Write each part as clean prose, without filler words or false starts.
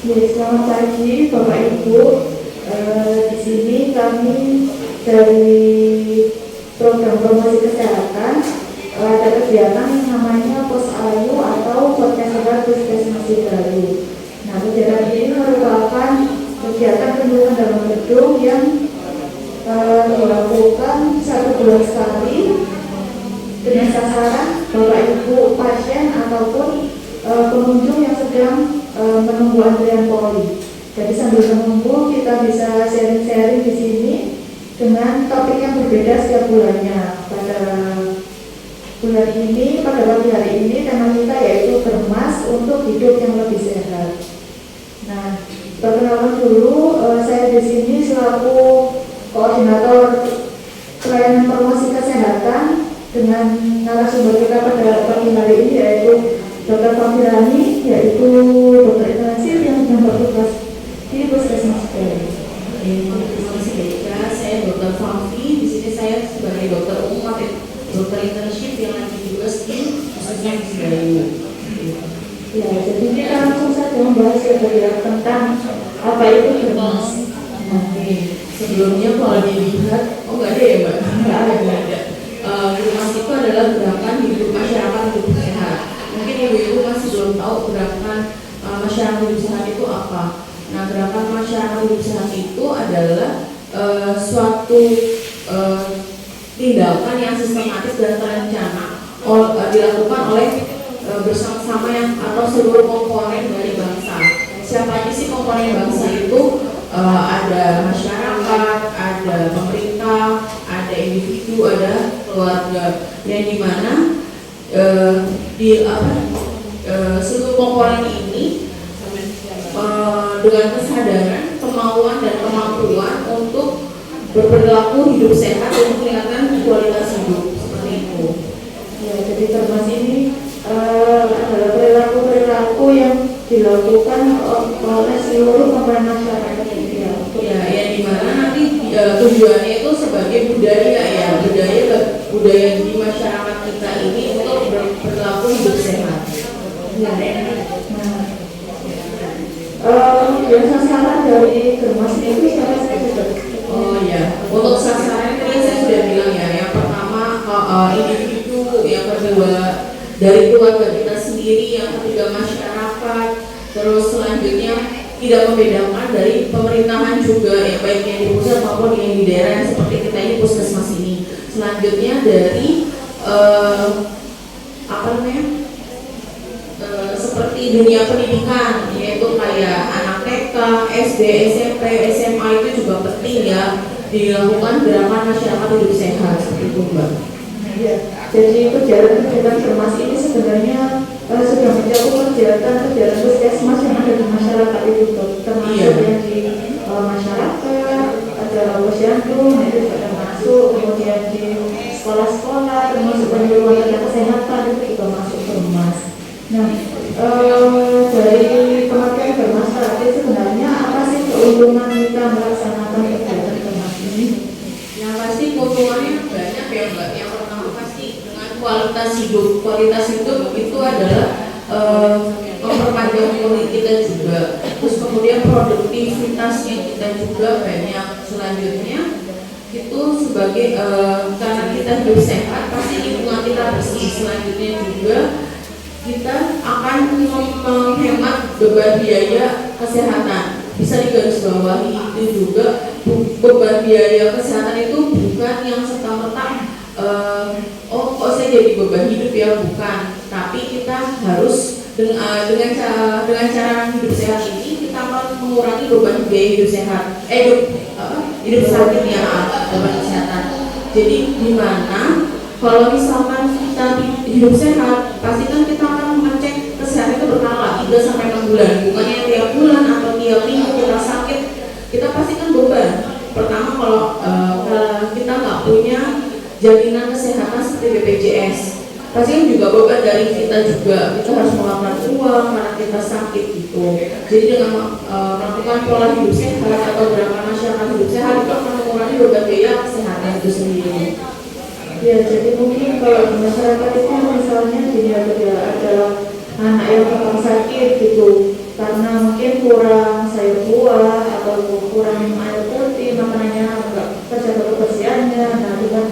Ya, selamat pagi Bapak Ibu. Di sini kami dari program promosi kesehatan ada kegiatan yang namanya Pos Ayu atau Podcast Sehat Puskesmas Baru. Nah, kegiatan ini merupakan kegiatan kunjungan dalam gedung yang dilakukan 1 bulan sekali dengan sasaran Bapak Ibu pasien ataupun pengunjung yang sedang menunggu antrian poli. Jadi sambil menunggu kita bisa sharing-sharing di sini dengan topik yang berbeda setiap bulannya. Pada bulan ini, pada pagi hari ini tema kita yaitu Bermas untuk hidup yang lebih sehat. Nah, perkenalkan dulu, saya di sini selaku koordinator pelayanan promosi kesehatan dengan narasumber kita pada pagi hari ini yaitu Dr. Fafirani, yaitu dokter intensif yang sedang bertugas di Puskesmas Baru. Terima kasih Deka, saya Dr. Fafi. Di sini saya sebagai dokter umum atau dokter internship yang lagi tugas di Puskesmas Baru. Ya, jadi kita langsung saja membahas tentang apa itu Bermas. Oke, sebelumnya kalau dilihat, nggak ada ya Mbak? Nggak ada. Bermas itu adalah gerakan hidup masyarakat hidup sehat. Mungkin ibu-ibu masih belum tahu gerakan masyarakat hidup sehat itu apa. Nah, gerakan masyarakat hidup sehat itu adalah suatu tindakan yang sistematis dan terencana dilakukan oleh bersama-sama yang atau seluruh komponen dari bangsa. Siapa aja sih komponen bangsa itu? Ada masyarakat, ada pemerintah, ada individu, ada keluarga. Yang dimana seluruh komponen ini dengan kesadaran, kemauan dan kemampuan untuk berperilaku hidup sehat dan meningkatkan kualitas hidup seperti itu. Ya, jadi Bermas ini adalah perilaku yang dilakukan oleh seluruh komponen masyarakat. Ya, yang dimana nanti tujuannya itu sebagai budaya ya, budaya di masyarakat kita ini untuk berperilaku hidup sehat. Ya, sasaran dari Bermas itu siapa saja? Oh ya, untuk sasaran tadi saya sudah bilang ya, yang pertama individu, yang kedua dari keluarga kita sendiri, yang ketiga masyarakat, terus selanjutnya tidak membedakan dari pemerintahan juga ya, baik yang di pusat maupun yang di daerah seperti kita ini Puskesmas ini. Selanjutnya dari seperti dunia pendidikan, yaitu kayak anak TK, SD, SMP, SMA itu juga penting ya dilakukan gerakan masyarakat hidup sehat seperti itu Mbak. Ya, jadi kegiatan Bermas ini sebenarnya sudah mencakup kegiatan puskesmas yang ada di masyarakat itu, termasuk yang di masyarakat, ada posyandu, itu juga termasuk, kemudian di sekolah-sekolah, termasuk penyuluhan tenaga kesehatan itu juga masuk Bermas. Nah, dari pemakaian Bermas tadi sebenarnya apa sih keuntungan kita melaksanakan kegiatan Bermas ini? Yang pasti keuntungannya banyak ya Mbak. Yang pertama pasti dengan kualitas hidup itu adalah memperpanjang umur kita juga. Terus kemudian produktivitasnya kita juga banyak. Selanjutnya itu sebagai karena kita hidup sehat pasti lingkungan kita bersih. Selanjutnya juga kita akan menghemat beban biaya kesehatan. Bisa digarisbawahi itu juga beban biaya kesehatan itu bukan yang serta-merta kok saya jadi beban hidup ya, bukan. Tapi kita harus dengan cara hidup sehat ini kita akan mengurangi beban biaya hidup sehat hidup sehat ini ya, beban kesehatan. Jadi gimana kalau misalkan kita hidup sehat, pasti kan kita akan mengecek kesehatan itu berkala 3 sampai 6 bulan, bukannya tiap bulan atau tiap minggu kita sakit, kita pasti kan beban. Pertama kalau kita nggak punya jaminan kesehatan seperti BPJS, pasti kan juga beban dari kita juga, kita harus mengeluarkan uang karena kita sakit gitu. Jadi dengan melakukan pola hidup sehat atau gerakan masyarakat hidup sehat itu akan mengurangi beban biaya kesehatan itu sendiri. Ya, jadi mungkin kalau di masyarakat itu misalnya dia ada anak yang bakal sakit gitu, karena mungkin mungkin kurang sayur buah atau kurang minum air putih, makanannya enggak terjaga kebersihannya. Nah, dengan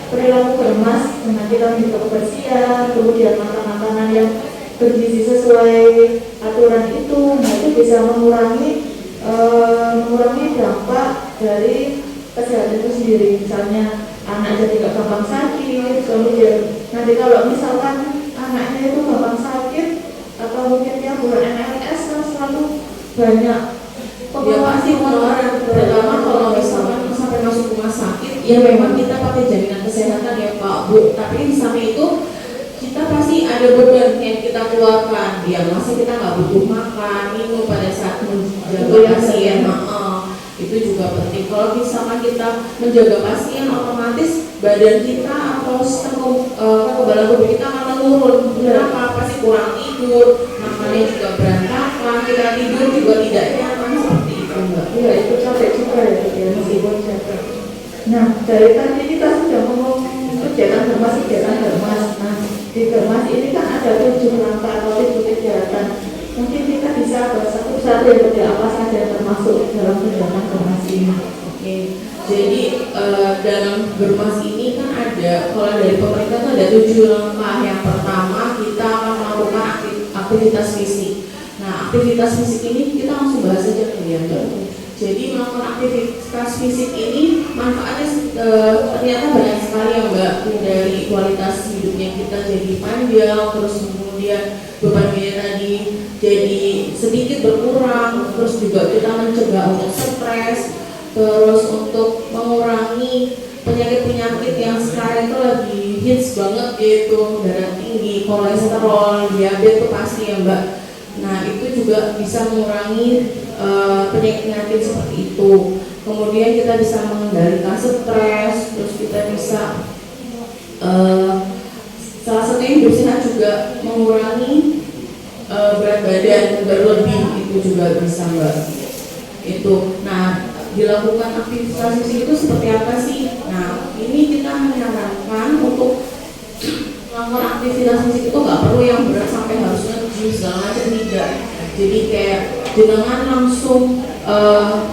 perilaku bermas, dengan kita menjaga kebersihan, kemudian makan makanan yang bergizi sesuai aturan itu, nah itu bisa mengurangi dampak dari kesehatan itu sendiri. Misalnya anak jadi nggak gampang sakit, kemudian nanti kalau misalkan anaknya itu gampang sakit atau mungkin dia bulan MLS kan selalu banyak ya pasti pengeluaran, terutama kalau misalkan sampai masuk rumah sakit, ya memang kita pakai jaminan kesehatan ya Pak Bu, tapi di samping itu kita pasti ada beban yang kita keluarkan. Ya masa kita nggak butuh makan, minum pada saat menjaga pasien, itu juga penting. Kalau misalkan kita menjaga pasien, otomatis badan kita atau sistem kekebalan tubuh kita akan menurun. Kenapa? Pasti kurang tidur, makannya juga berantakan, kita tidur juga tidak nyaman, seperti itu Mbak. Iya, itu capek juga ya, meskipun capek. Nah, dari tadi kita sudah ngomong kegiatan germas. Nah, di germas ini kan ada 7 langkah atau 7 kegiatan. Mungkin kita bisa bahas satu-satu ya, apa saja yang termasuk dalam kegiatan germas ini. Oke, jadi dalam germas ini kan ada, kalau dari pemerintah itu ada 7 langkah. Yang pertama kita akan melakukan aktivitas fisik. Nah, aktivitas fisik ini kita langsung bahas saja ya Mbak. Jadi melakukan aktivitas fisik ini manfaatnya ternyata banyak sekali ya Mbak, dari kualitas hidupnya kita jadi panjang, terus kemudian beban biaya tadi jadi sedikit berkurang, terus juga kita mencegah untuk stres, terus untuk mengurangi penyakit-penyakit yang sekarang itu lagi hits banget, yaitu darah tinggi, kolesterol, diabetes itu pasti ya Mbak. Nah itu juga bisa mengurangi penyakit-penyakit seperti itu. Kemudian kita bisa mengendalikan stres, terus kita bisa salah satunya hidup sehat juga mengurangi berat badan berlebih, itu juga bisa Mbak. Itu. Nah dilakukan aktivitas fisik itu seperti apa sih? Nah ini kita menyarankan untuk melakukan aktivitas fisik itu nggak perlu yang berat sampai harus nge-gym segala macam, tidak. Jadi kayak jenengan langsung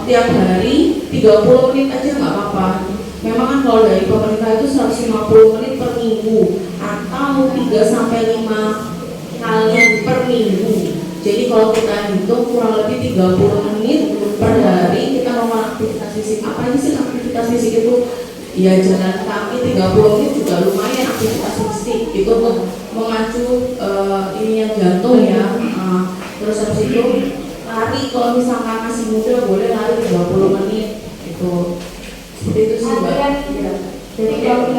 tiap hari 30 menit aja nggak apa-apa. Memang kan kalau dari pemerintah itu 150 menit per minggu atau 3 sampai 5 kali per minggu. Jadi kalau kita hitung kurang lebih 30 menit per hari kita melakukan aktivitas fisik. Apa aja sih aktivitas fisik itu? Ya jalan kaki 30 menit juga lumayan aktivitas fisik. Itu mengacu ininya jantung ya. Terus habis itu lari, kalau misalkan masih muda boleh lari 30 menit. Itu seperti itu sih Mbak. Ya. Jadi kalau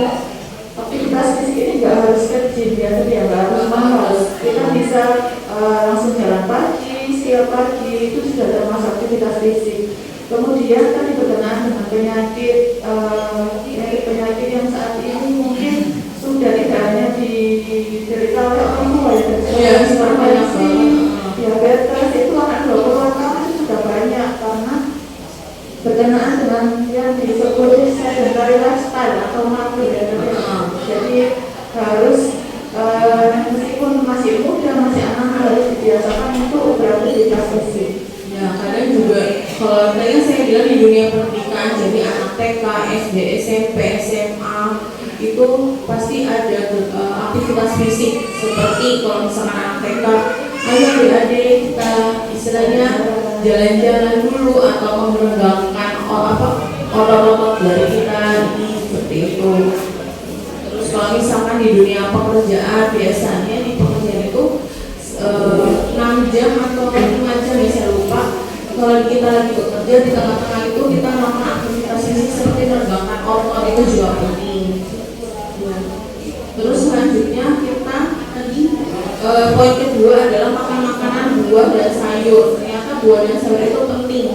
aktivitas fisik ini nggak harus ke gym ya, tapi ya nggak harus mahal. Kita bisa langsung jalan pagi, setiap pagi itu sudah termasuk aktivitas fisik. Kemudian tadi berkenaan dengan penyakit yang saat ini mungkin sudah tidak hanya diderita oleh orang tua ya, hipertensi, diabetes, itu anak 20-an tahun itu sudah banyak karena berkenaan dengan yang disebut sedentary lifestyle atau mager ya. Jadi harus meskipun masih muda, masih anak, harus dibiasakan untuk beraktivitas fisik. Ya kadang juga kalau tadi saya bilang di dunia pendidikan, jadi anak TK, SD, SMP, SMA itu pasti ada aktivitas fisik. Seperti kalau misalkan anak TK, ayo adik-adik kita istilahnya jalan-jalan dulu atau merenggangkan otot-otot dari kita, seperti itu. Terus kalau misalkan di dunia pekerjaan, biasanya di pekerjaan itu 6 jam atau 5 jam ya saya lupa. Kalau kita lagi bekerja di tengah-tengah itu kita melakukan aktivitas fisik seperti meregangkan otot, itu juga penting. Terus selanjutnya kita tadi poin kedua adalah makan makanan buah dan sayur. Ternyata buah dan sayur itu penting.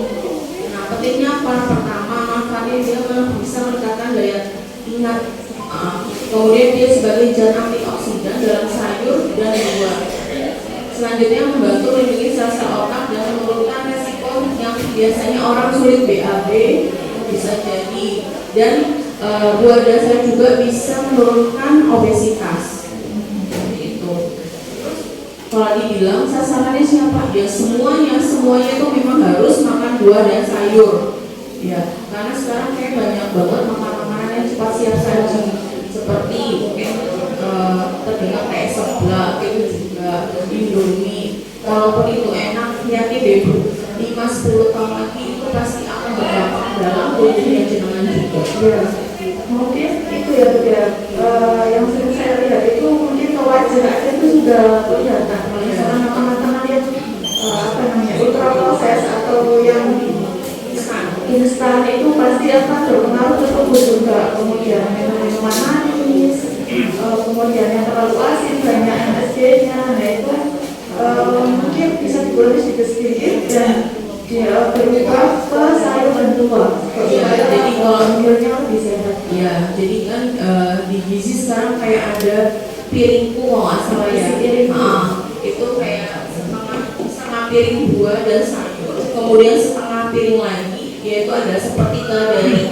Nah pentingnya apa? Pertama makannya dia bisa meningkatkan daya ingat. Kemudian dia sebagai zat antioksidan dalam sayur dan buah. Selanjutnya membantu melindungi sel-sel otak dan menurunkan resiko yang biasanya orang sulit BAB bisa jadi, dan buah dan sayur juga bisa menurunkan obesitas. Itu. kalau dibilang sasarannya siapa? Ya semuanya itu memang harus makan buah dan sayur. Ya, karena sekarang kayak banyak banget makanan-makanan yang cepat siap saji, seperti mungkin terdengar kayak seblak itu juga, Indomie. Walaupun itu enak, yakin deh 5-10 tahun lagi itu pasti akan berdampak dalam tubuhnya jenengan juga. Ya, mungkin itu ya Bu ya. Yang sering saya lihat itu mungkin kewajaran itu sudah kelihatan. Misalnya makanan-makanan yang ultra proses atau yang instan itu pasti akan berpengaruh ke tubuh juga. Kemudian minuman manis, kemudian yang terlalu asin, banyak MSG-nya. Nah itu mungkin bisa dikurangi sedikit-sedikit dan dia berubah ke sayur dan buah. Jadi kalau mealnya lebih sehat. Ya, jadi kan di gizi sekarang kayak ada piringku kalau nggak salah ya. Itu kayak setengah piring buah dan sayur, kemudian setengah piring lagi yaitu ada sepertiga dari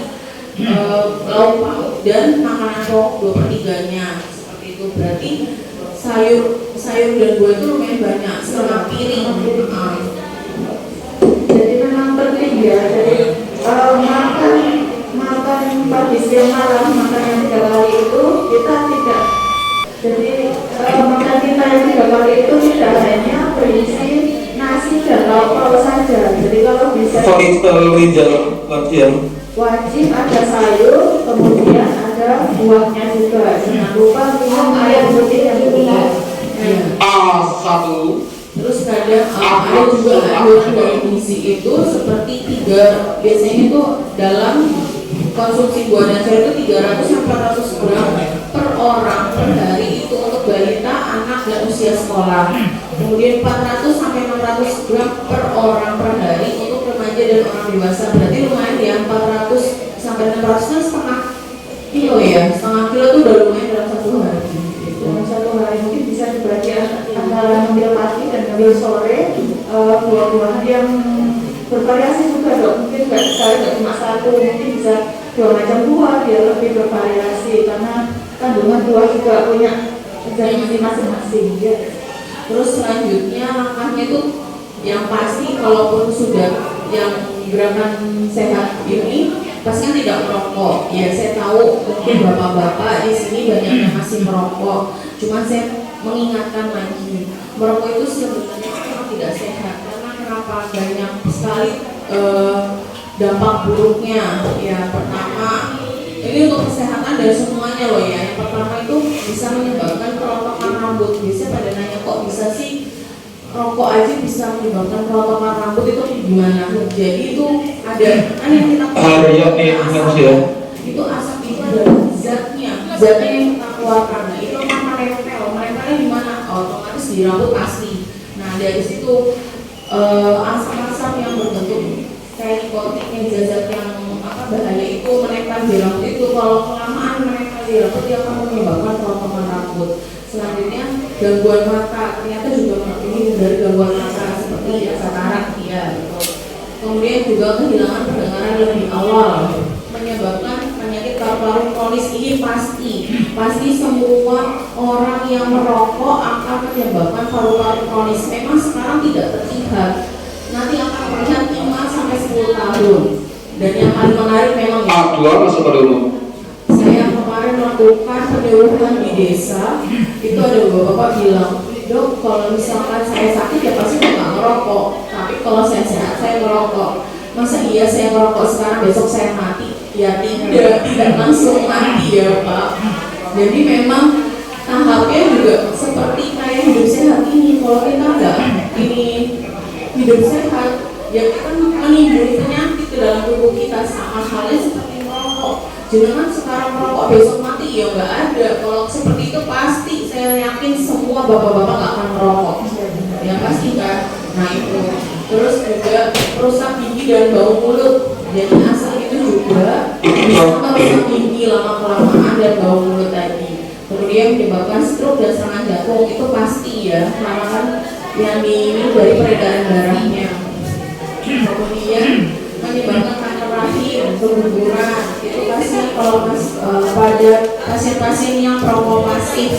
lauk pauk dan makanan pokok 2/3-nya. Seperti itu berarti sayur dan buah itu lumayan banyak, setengah piring. Jadi memang penting ya. Jadi makan pagi siang malam makan yang 3 kali itu kita tidak. Jadi makan kita yang 3 kali itu tidak hanya berisi nasi dan lauk pauk saja. Jadi kalau bisa wajib ada sayur, kemudian ada buahnya juga. Jangan lupa minum air putih yang cukup. A1. Terus ada juga anjuran dari gizi itu seperti biasanya itu dalam konsumsi buah dan sayur itu 300-400 gram per orang per hari itu untuk balita, anak dan usia sekolah. Kemudian 400-600 gram per orang per hari untuk remaja dan orang dewasa. Berarti lumayan ya, 400-600 kan setengah kilo ya, setengah kilo itu udah lumayan dalam 1 hari. Dalam 1 hari mungkin bisa dibagi antara ngambil pagi dan ngambil sore, buah-buahan yang bervariasi juga dok. Mungkin nggak cuma satu, mungkin bisa 2 macam buah biar lebih bervariasi karena kandungan buah juga punya zat-zat masing-masing ya. Terus selanjutnya langkahnya itu yang pasti kalaupun sudah yang gerakan sehat ini pasti kan tidak merokok. Ya saya tahu mungkin bapak-bapak di sini banyak yang masih merokok. Cuma saya mengingatkan lagi, merokok itu sebenarnya memang tidak sehat karena kenapa banyak sekali dampak buruknya. Ya pertama ini untuk kesehatan dari semuanya loh ya. Yang pertama itu bisa menyebabkan kerontokan rambut. Biasanya pada nanya kok bisa sih rokok aja bisa menyebabkan kerontokan rambut itu gimana? Jadi itu ada kan yang kita itu asap itu ada zatnya yang kita keluarkan. Nah itu menempelnya di mana? Otomatis di rambut pasti. Nah dari situ asap-asap yang berbentuk kayak nikotin, zat yang bahaya itu menempel di rambut itu kalau kelamaan menempel di rambut dia akan menyebabkan kerontokan rambut. Selanjutnya gangguan mata, ternyata juga ini dari gangguan mata seperti katarak ya. Kemudian juga kehilangan pendengaran lebih awal, menyebabkan penyakit paru-paru kronis. Ini pasti semua orang yang merokok akan menyebabkan paru-paru kronis. Memang sekarang tidak terlihat, nanti akan terlihat 5-10 tahun. Dan yang paling menarik memang A2 masuk pada umum. Saya kemarin melakukan penyuluhan di desa, itu ada bapak-bapak bilang, dok kalau misalkan saya sakit ya pasti nggak ngerokok, tapi kalau saya sehat saya ngerokok. Masa iya saya ngerokok sekarang besok saya mati? Ya tidak langsung mati ya pak. Jadi memang tahapnya juga seperti kayak hidup sehat ini. Kalau kita nggak ini hidup sehat, ya kita menimbulkan penyakit ke dalam tubuh kita, sama halnya seperti merokok. Jangan sekarang merokok besok mati ya nggak ada. Kalau seperti itu pasti saya yakin semua bapak-bapak nggak akan merokok. Ya pasti kan. Nah itu. Terus juga rusak gigi dan bau mulut. Jadi asal itu juga bisa merusak gigi lama-kelamaan dan bau mulut tadi. Kemudian menyebabkan stroke dan serangan jantung itu pasti ya. Karena kan yang ini dari peredaran darahnya. Kemudian menyebabkan kanker rahim, keguguran. Itu pasti kalau pada pasien-pasien yang perokok pasif.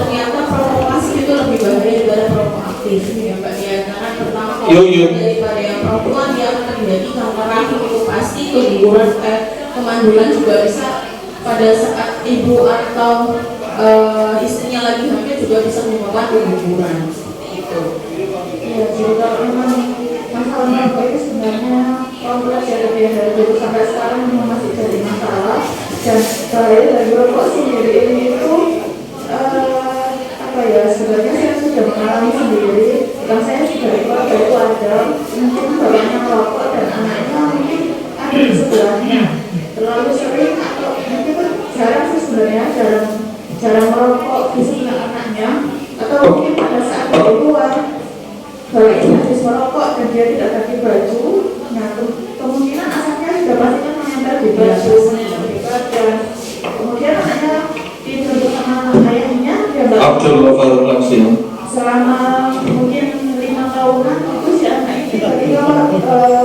ternyata perokok pasif itu lebih bahaya daripada perokok aktif ya Mbak ya, karena pertama kalau Yo. daripada yang perempuan dia akan terjadi kanker rahim itu pasti, keguguran kemandulan juga bisa pada saat ibu atau istrinya lagi hamil juga bisa menyebabkan keguguran seperti itu. Ya, jadi kalau memang masalah merokok itu sebenarnya kompleks ya, dari dulu sampai sekarang memang masih jadi masalah. Dan bahaya dari rokok sendiri ini itu apa ya, sebenarnya saya sudah mengalami sendiri. Dan saya sudah keluarga itu ada mungkin bapaknya merokok dan anaknya mungkin ada di sebelahnya terlalu sering, atau mungkin jarang sih sebenarnya, jarang merokok di sebelah anaknya, atau mungkin pada saat dia keluar bapaknya habis merokok dan dia tidak pakai baju, nah kemungkinan asapnya sudah pasti kan menempel di baju, dan kemudian anaknya dituntut sama ayahnya ya Mbak, Abdul Ghaffar langsung. selama mungkin 5 tahunan itu si anak ini ketika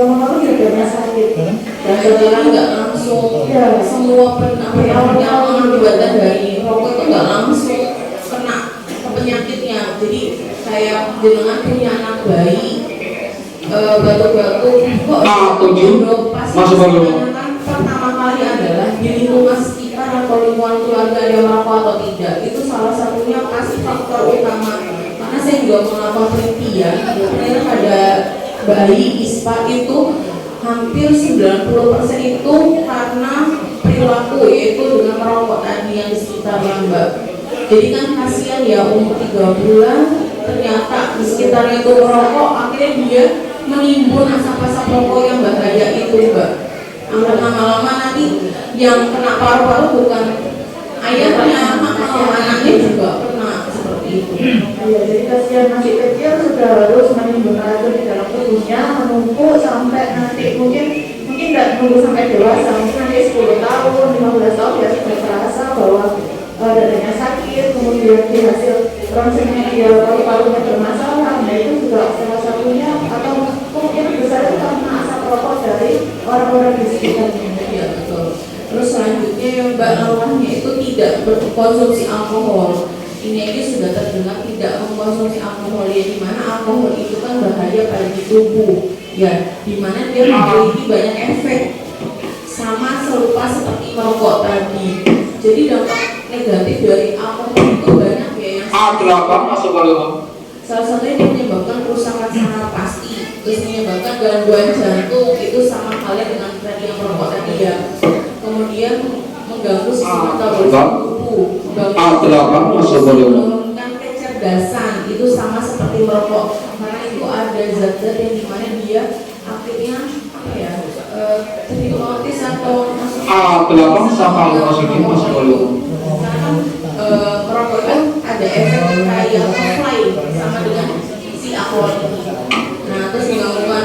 mengeluh dadanya sakit, Dan sebenarnya nggak langsung semua yang mengakibatkan dari rokok itu nggak langsung kena penyakitnya. Jadi kayak jenengan punya anak bayi batuk-batuk kok dok pasti kan pertama kali adalah di lingkungan sekitar atau lingkungan keluarga ada merokok atau tidak, itu salah satunya pasti faktor utama. Karena saya juga melakukan penelitian pada bayi ISPA itu hampir 90% itu karena perilaku, yaitu dengan merokok tadi yang di sekitarnya Mbak. Jadi kan kasihan ya, umur 3 bulan ternyata di sekitarnya itu merokok, akhirnya dia menimbun asap-asap rokok yang bahaya itu Mbak. Lama-lama nanti yang kena paru-paru bukan ayahnya, anaknya juga kena seperti itu. Ya, jadi kasihan masih kecil sudah harus menimbun racun di dalam tubuhnya, menumpuk sampai nanti mungkin nggak nunggu sampai dewasa, mungkin nanti 10 tahun, 15 tahun ya sudah terasa bahwa dadanya sakit, kemudian di hasil ronsennya dia paru-parunya bermasalah. Nah itu juga salah satunya, atau kemungkinan besar itu karena asap rokok dari orang-orang di sekitarnya. Ya betul. Terus selanjutnya yang Mbak lawannya itu tidak berkonsumsi alkohol. Ini sudah terdengar tidak mengkonsumsi alkohol, ya dimana alkohol itu kan bahaya pada tubuh, ya dimana dia memiliki banyak efek sama serupa seperti merokok tadi. Jadi dampak negatif dari alkohol itu banyak ya, yang A8 masuk ke dalam. salah satunya dia menyebabkan kerusakan saraf pasti, terus menyebabkan gangguan jantung, itu sama halnya dengan tadi yang merokok tadi ya. Kemudian mengganggu sistem metabolisme tubuh, A8 masuk ke dalam. menurunkan kecerdasan, itu sama seperti merokok, karena itu ada zat-zat yang dimana dia akhirnya apa ya, hipnotis atau masuk A8 sama masukin masuk ke dalam. karena merokok itu ada efek kayak fly sama dengan si alkohol ini. Nah terus menyebabkan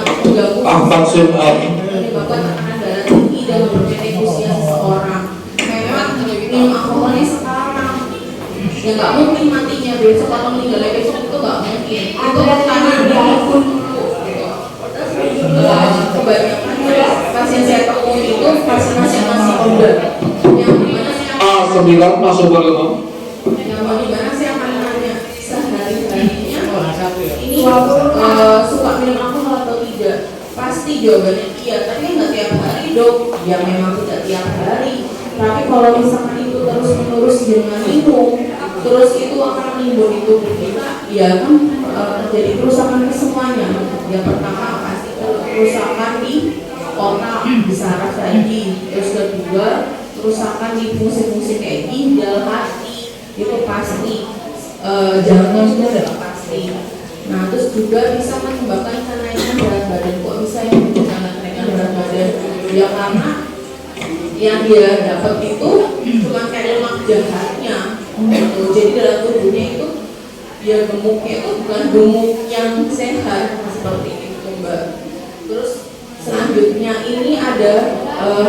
tekanan darah tinggi dan menurunkan usia seseorang. Memang minum alkoholnya sekarang ya nggak mungkin matinya besok atau meninggalnya besok, itu nggak mungkin. Itu karena dia pun dulu gitu. Kebanyakan pasien saya temui itu pasien-pasien masih muda yang dimana A9 masuk ke dalam. yang dimana saya akan nanya sehari-harinya ini suka minum alkohol atau tidak. Pasti jawabannya iya, tapi nggak tiap hari dok. Ya memang tidak tiap hari, tapi kalau misalkan itu terus menerus dengan minum, terus itu akan menimbun di tubuh kita, ya kan terjadi kerusakan ke semuanya. Yang pertama pasti kerusakan di otak, di saraf tadi, terus kedua kerusakan di fungsi-fungsi kayak ginjal, hati, itu pasti, jantung juga pasti. Nah terus juga bisa menyebabkan kenaikan berat badan. Kok bisa yang menyebabkan kenaikan berat badan? Ya karena yang dia dapat itu cuma kayak lemak jahatnya gitu. Jadi dalam tubuhnya itu ya gemuknya itu bukan gemuk yang sehat seperti itu Mbak. Terus selanjutnya ini ada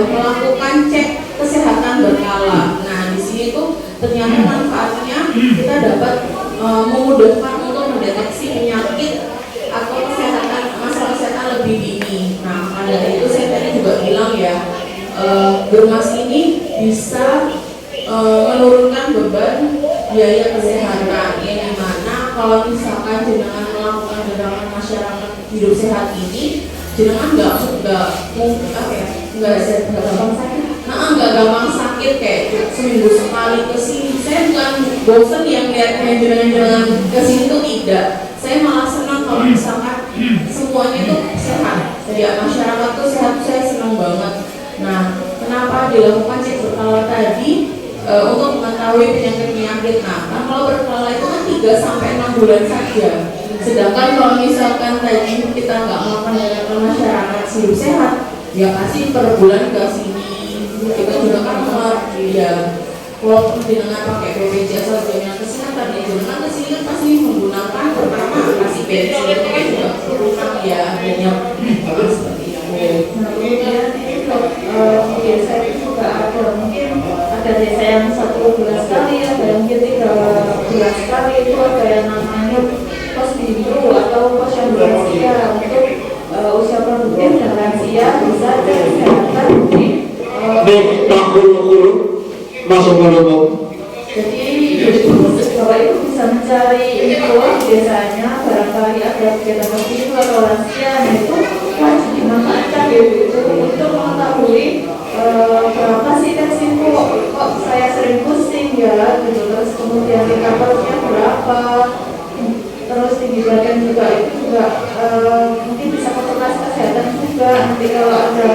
melakukan cek kesehatan berkala. Nah di sini tuh ternyata manfaatnya kita dapat memudahkan untuk mendeteksi penyakit atau masalah kesehatan lebih dini. Nah pada itu saya tadi juga bilang ya, germas ini bisa menurunkan beban biaya kesehatan yang dimana kalau misalkan jenengan melakukan gerakan masyarakat hidup sehat ini, jenengan nggak gampang sakit kayak seminggu sekali kesini. Saya bukan bosan yang lihatnya jenengan kesini tuh, tidak. Saya malah senang kalau misalkan semuanya itu sehat, ya masyarakat tuh sehat, saya senang banget. Nah, kenapa dilakukan cek berkala tadi? Untuk mengetahui penyakit-penyakit. Nah, kan kalau berkala itu kan 3-6 bulan saja. Sedangkan kalau misalkan tadi kita nggak melakukan gerakan masyarakat hidup sehat, ya pasti per bulan ke sini. Kita juga kan ya, walaupun dengan pakai BPJS atau jaminan kesehatan, ya jenengan kesini kan pasti menggunakan pertama pasti bensin itu kan juga berutang ya, banyak seperti itu. Nah, kemudian ini mungkin saya juga ada desa yang 1 bulan sekali, ada yang 3 bulan sekali, itu ada yang namanya pos bimbel atau pos yang lansia untuk usia produktif dan lansia bisa cek kesehatan di masuk ke umum. jadi Bapak Ibu bisa mencari info biasanya barangkali ada kegiatan seperti itu atau lansia, nah itu wajib dimanfaatkan itu untuk mengetahui berapa sih tes info, kok saya sering pusing ya gitu, terus kemudian indikatornya berapa, terus tinggi badan juga, itu juga mungkin bisa konsultasi kesehatan juga. Nanti kalau ada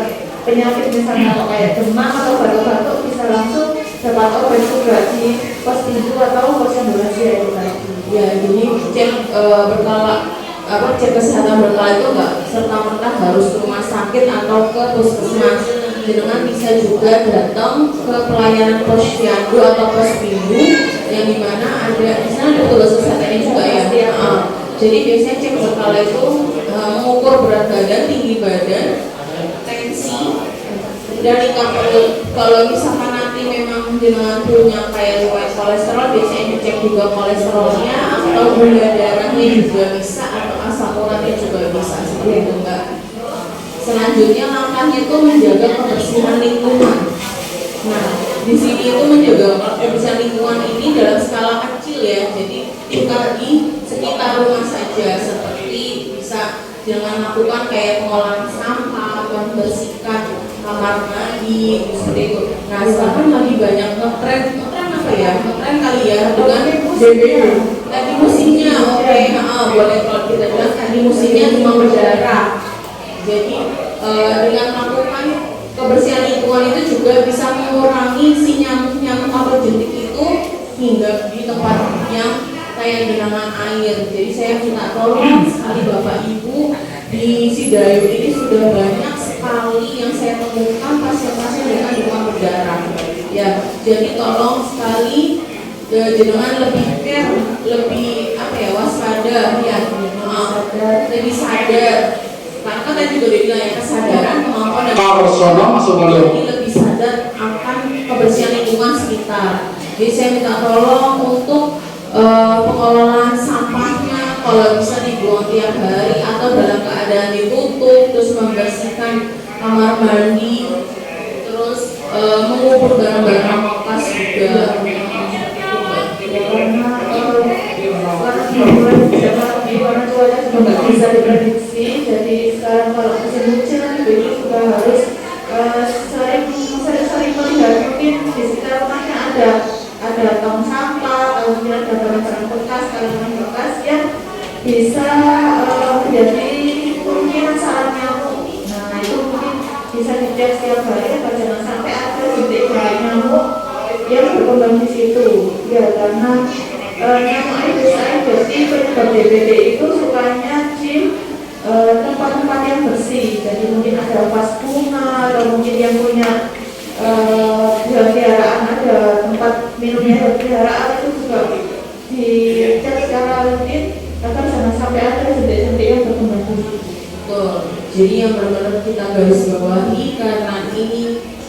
penyakit misalnya kayak demam atau batuk-batuk bisa langsung dapat obat juga di pos pintu atau pos ambulans ya itu tadi. Ya, jadi cek berkala cek kesehatan berkala itu nggak serta-merta harus ke rumah sakit atau ke puskesmas. Jenengan bisa juga datang ke pelayanan posyandu atau pos pintu yang dimana ada di sana ada petugas kesehatannya juga ya. Jadi biasanya cek berkala itu mengukur berat badan, tinggi badan, tensi, dan kalau misalkan nanti memang jenengan punya kayak riwayat kolesterol, biasanya dicek juga kolesterolnya atau gula darahnya juga bisa, atau asam uratnya juga bisa, seperti itu enggak. Selanjutnya langkahnya itu menjaga kebersihan lingkungan. Nah, di sini itu menjaga kebersihan lingkungan ini dalam skala kecil ya, jadi tinggal di sekitar rumah saja, seperti bisa dengan melakukan kayak pengolahan sampah, membersihkan kamar mandi seperti itu. Nah, sekarang lagi banyak ngetren apa ya? Ngetren kali ya dengan DBD. Tadi musimnya boleh kalau kita bilang tadi musimnya cuma berdarah. Jadi dengan melakukan kebersihan lingkungan itu juga bisa mengurangi si nyamuk-nyamuk atau jentik itu hingga di tempat yang kayak genangan air. Jadi saya minta tolong sekali Bapak Ibu, di Sidayu ini sudah banyak sekali yang saya temukan pasien-pasien dengan demam berdarah. Ya, jadi tolong sekali jenengan lebih care, lebih waspada ya, lebih sadar. Karena kan tadi juga dibilang ya, kesadaran, kemampuan dan lebih sadar akan kebersihan lingkungan sekitar. Jadi saya minta tolong untuk pengelolaan sampahnya kalau bisa dibuang tiap hari atau dalam keadaan ditutup, terus membersihkan kamar mandi, terus mengubur barang-barang bekas juga. Karena cuaca juga nggak bisa diprediksi, jadi sekarang kalau musim hujan itu juga harus sering melihat, mungkin di sekitar rumahnya ada tong sampah, kemudian ada barang-barang bekas, kaleng bekas yang bisa menjadi kemungkinan sarang nyamuk. Nah, itu mungkin bisa dicek setiap hari agar jangan sampai ada jentik nyamuk yang berkembang di situ. Ya, karena nyamuk Aedes aegypti penyebab DBD itu sukanya di tempat-tempat yang bersih. Jadi mungkin ada vas bunga atau mungkin yang punya peliharaan, ada tempat minumnya peliharaan, itu juga dicek secara rutin agar jangan sampai ada jentik-jentik yang berkembang di situ. Betul. Jadi yang benar-benar kita garis bawahi, karena ini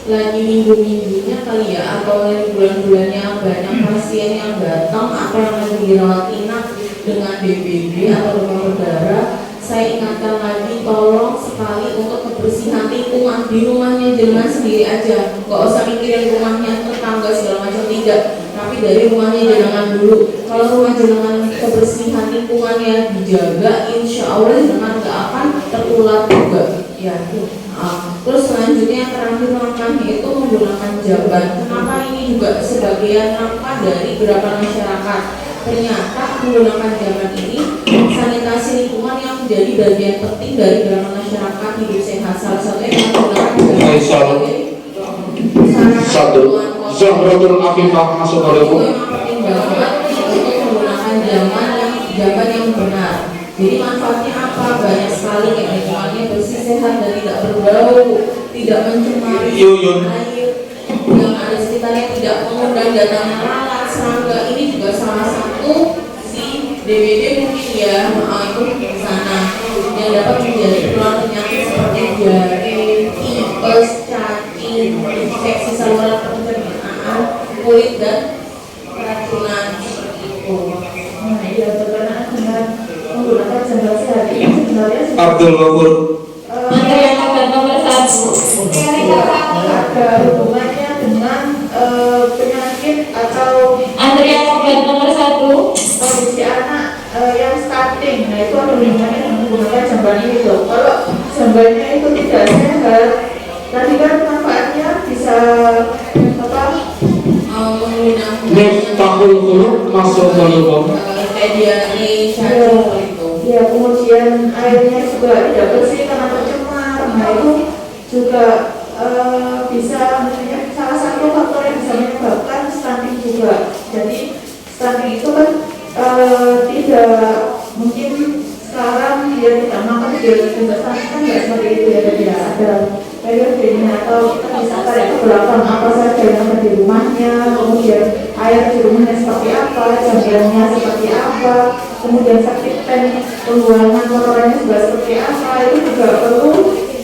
lagi minggu-minggunya kali ya, atau bulan-bulannya banyak pasien yang datang atau yang lagi dirawat inap dengan DBD atau demam berdarah. Saya ingatkan lagi, tolong sekali untuk kebersihan lingkungan lingkungan di rumahnya jenengan sendiri aja, nggak usah mikirin rumahnya tetangga segala macam, tidak, tapi dari rumahnya jenengan dulu. Kalau rumah jenengan kebersihan lingkungannya dijaga, insya Allah jenengan nggak akan tertular juga ya. Terus selanjutnya terakhir langkahnya itu menggunakan jamban. Kenapa ini juga sebagian langkah dari gerakan masyarakat? Ternyata menggunakan jamban ini sanitasi lingkungan yang menjadi bagian penting dari gerakan masyarakat hidup sehat. Salah satunya menggunakan jamban sebagai Satu, Zahratul Afifah masuk oleh itu memang penting banget untuk menggunakan jamban yang benar. Jadi manfaatnya apa? Banyak sekali, kayak lingkungannya bersih, sehat, dan tidak berbau, tidak mencemari air yang ada sekitarnya, tidak mengundang datangnya lalat, serangga. Ini juga salah satu si DBD mungkin ya, itu di sana yang dapat menjadi peluang penyakit seperti diare, tipes, cacing, infeksi saluran pencernaan, kulit dan keracunan seperti itu. Nah, ya berkenaan dengan menggunakan jamban sehat ini sebenarnya Abdul Ghafur. Yang nomor 1. Ada hubungannya dengan penyakit atau Antrian obat nomor 1. kondisi anak yang stunting. Nah, itu ada hubungannya dengan menggunakan jamban ini loh. Kalau jambannya itu tidak sehat, tadi kan manfaatnya bisa apa? Menggunakan Miftahul Khuluq masuk oleh kayak diare, cacing itu. Ya, kemudian airnya juga tidak bersih karena tercemar. Nah, itu juga bisa misalnya salah satu faktor yang bisa menyebabkan stunting juga. Jadi stunting itu kan tidak mungkin sekarang dia tidak makan dia juga stunting kan nggak seperti itu ya, jadi ya ada periodenya atau kita bisa tarik ke belakang apa saja yang ada di rumahnya, kemudian air di rumahnya seperti apa, jambannya seperti apa, kemudian septic tank pembuangan kotorannya juga seperti apa. Itu juga perlu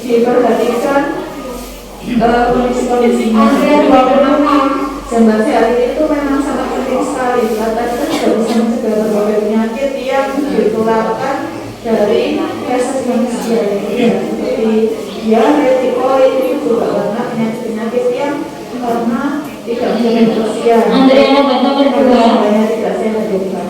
diperhatikan kondisi-kondisinya. Jamban sehat itu memang sangat penting sekali karena kita juga bisa mencegah berbagai penyakit yang ditularkan dari feses manusia, seperti diare, tifoid, itu juga karena penyakit-penyakit yang karena tidak menjaga kebersihan. Antrian obat nomor 2. Tidak sehat juga.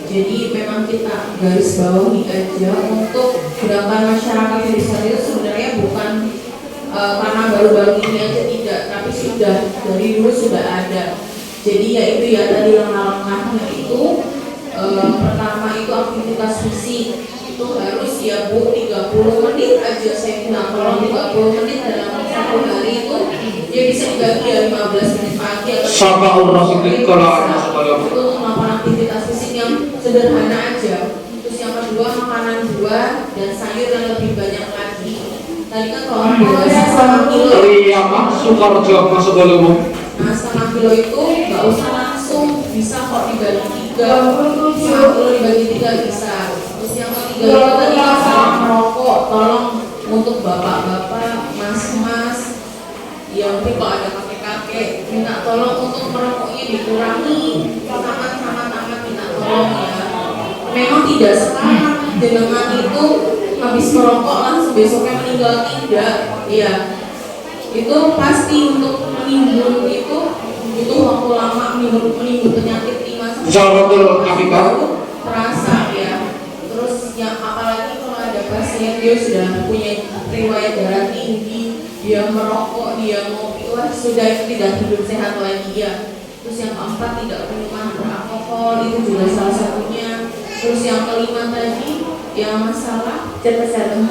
Jadi memang kita garis bawahi aja untuk gerakan masyarakat hidup sehat itu sebenarnya bukan karena baru-baru ini aja, tidak, tapi sudah dari dulu sudah ada. Jadi ya itu ya tadi langkah-langkahnya itu pertama itu aktivitas fisik itu harus ya Bu 30 menit aja saya bilang. Kalau 30 menit dalam satu hari itu ya bisa dibagi ya 15 menit pagi atau Sabaul Rasyid kalau masuk oleh itu melakukan aktivitas fisik yang sederhana aja. Terus yang kedua makanan buah dan sayur yang lebih banyak lagi. Tadi kan kalau orang dewasa setengah kilo, Riyamah Sukarjo masuk oleh nah setengah kilo itu nggak usah langsung, bisa kok dibagi 3, setengah kilo dibagi 3 bisa. Terus yang ketiga itu tadi masalah merokok, tolong untuk bapak-bapak, mas-mas, yang mungkin kalau ada kakek-kakek, minta tolong untuk merokoknya dikurangi, sangat minta tolong ya. Memang tidak sekarang jenengan itu habis merokok langsung besoknya meninggal, tidak, iya. Itu pasti untuk menimbun itu butuh waktu lama, menimbun penyakit 5 Zahratul Afifah terasa ya. Terus yang apalagi kalau ada pasien dia sudah punya riwayat darah tinggi, dia merokok, dia ngopi, wah sudah tidak hidup sehat lagi ya. Terus yang keempat tidak minuman beralkohol, itu juga salah satunya. Terus yang kelima tadi yang masalah kesehatan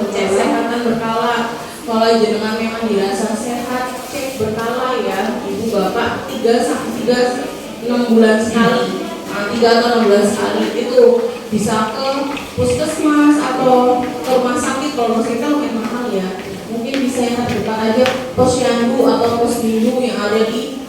berkala. Kalau jenengan memang dirasa sehat, cek berkala ya, ibu bapak 3-6 bulan sekali, 3 atau 6 bulan sekali itu bisa ke puskesmas atau ke rumah sakit. Kalau rumah sakit kan lumayan mahal ya, mungkin bisa yang terdekat aja posyandu atau posyandu yang ada di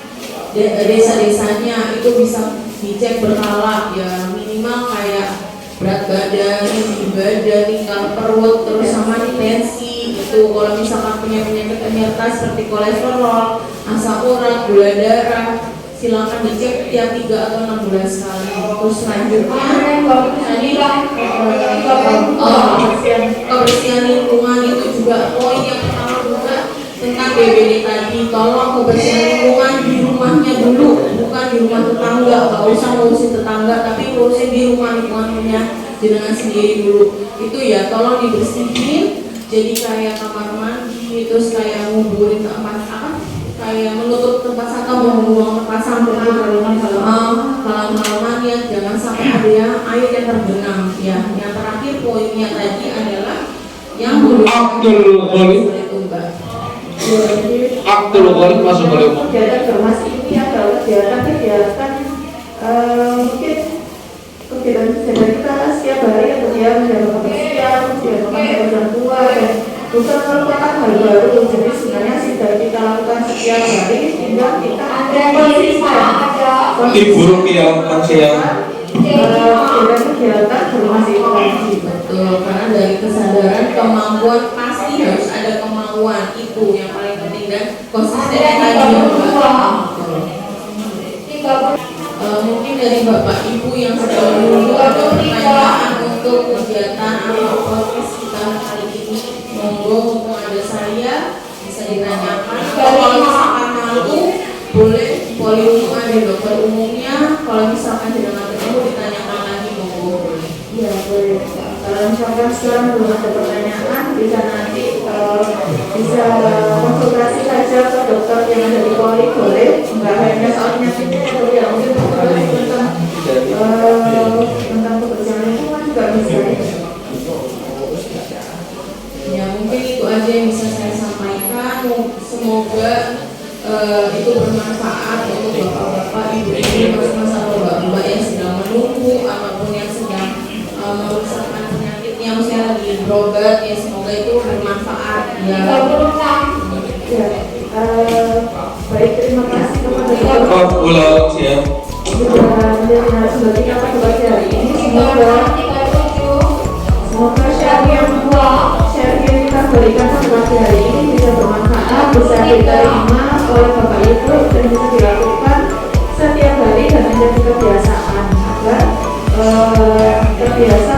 desa-desanya, itu bisa dicek berkala ya, minimal kayak berat badan, tinggi badan, tingkat perut, terus sama tensi itu. Kalau misalkan punya penyakit penyerta seperti kolesterol, asam urat, gula darah, silakan dicek tiap 3 atau 6 bulan sekali. Terus selanjutnya tadi kebersihan lingkungan itu juga poin yang pertama rumah tetangga, nggak usah ngurusin tetangga, tapi ngurusin di rumah lingkungannya jenengan sendiri dulu. Itu ya, tolong dibersihin. Jadi kayak kamar mandi, terus kayak nguburin tempat apa? Kayak menutup tempat sampah, membuang tempat sampah, halaman ya, jangan sampai ada yang air yang terbenam. Ya, yang terakhir poinnya tadi adalah yang Abdul Ghalib. itu Mbak. Abdul Ghalib masuk beliau. Kegiatan bermas ini adalah kegiatan mungkin kegiatan kita setiap hari atau dia menjaga kebersihan, dia memakai orang tua dan bukan merupakan hal baru. Jadi sebenarnya sudah kita lakukan setiap hari hingga kita Ibu Rupiah Mancia. kegiatan bermas itu tadi. Betul, karena dari kesadaran kemampuan pasti harus ada kemauan, itu yang paling penting, dan konsisten tadi ya Mbak. Mungkin dari Bapak Ibu yang sedang menunggu ada pertanyaan untuk kegiatan atau podcast kita kali ini, monggo mumpung ada saya bisa ditanyakan. Kalau misalkan mampu boleh poli umum ada dokter umumnya, kalau misalkan tidak ketemu ditanyakan lagi monggo boleh. Ya boleh. Kalau misalkan sekarang belum ada pertanyaan, bisa nanti bisa konsultasi saja ke dokter yang ada di Poli, boleh. Enggak hanya soal penyakitnya, atau ya mungkin tentang kebersihan lingkungan juga bisa. Ya mungkin itu aja yang bisa saya sampaikan. Semoga itu bermanfaat untuk bapak-bapak, ibu-ibu, mas-mas atau mbak-mbak yang sedang menunggu ataupun yang sedang merasakan penyakitnya, misalnya lagi berobat, ya semoga itu bermanfaat ya. Baik, terima kasih kepada Pak Ulang siap. sudah menjadi narasumber kita pada pagi hari ini. Semoga share yang kita berikan pada pagi hari ini bisa bermanfaat, bisa diterima oleh Bapak Ibu dan bisa dilakukan setiap hari dan menjadi kebiasaan agar terbiasa